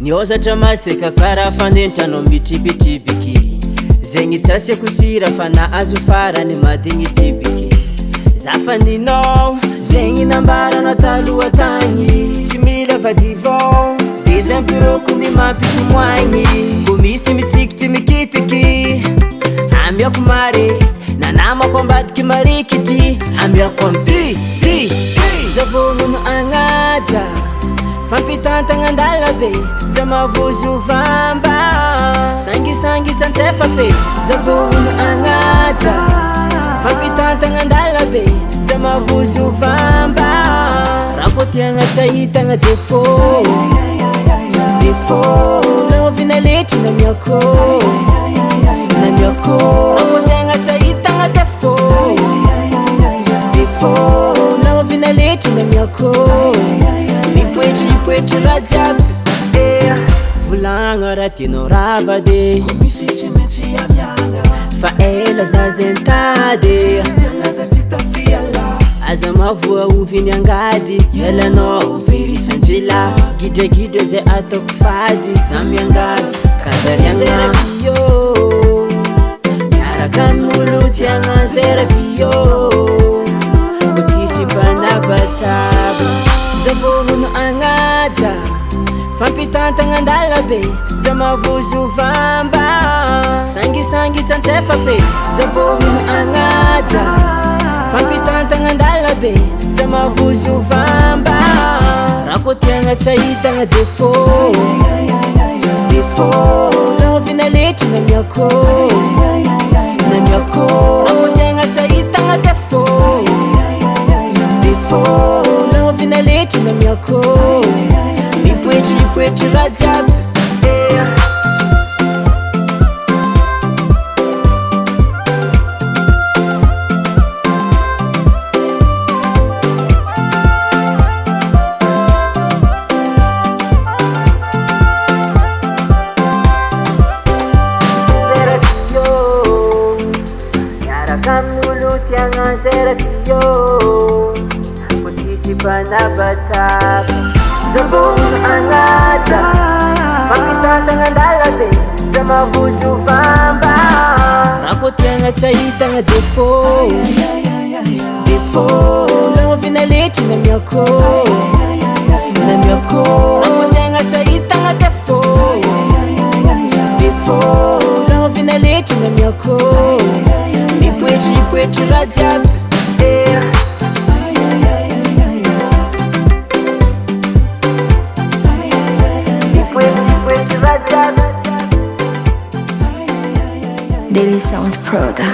niozatra maseka kara fanentrano mitripitipiky zegny tsy asiako sira fa nahazo farany madigny tsipiky zafaninao zegny nambarana taloha tagny tsy mila vadivao des impuroko mimampitomoagny mbo misy mitsikitry mikitiky amiako mare nanamako ambadiky marikitry amiako ampi zavonono agnaja fampitantagna andalabe za mavozo vamba sangisangy tsantsefa pe zavonono agnaja fampitantagna andalabe za mavozo vamba rakotiagna tsahitagna defo lovina letry namiako rakotiagna tsahitagna defo lovina letry namiako mipoetry raha jiaby volagno raha tianao ravade fa ela za zentady aza mavoa oviny angady elanao verisanjila gidragidra zay ataoko fady za miangady kazarianafio miaraka amin'olo tiagna zerafio mbo tsisy banabataba zavonono agnaja fampitantagna andalabe za mavozo vamba sangisangy tsantsefa pe zavonono agnaja fampitantagna andalabe za mavozo vamba rakotiagna tsahitagna defo lovina letry namiako rakotiagna tsahitagna defo lovina letry namiako mipoetry raha jiaby Kamulu tianga zeratio Mutisi panabataba Zavonono agnaja fampitantagna andalabe za mavozo vamba rakotiagna tsahitagna defo lovina letry namiako rakotiagna tsahitagna defo lovina letry namiako mipoetry raha jiaby Daily Sound Proda.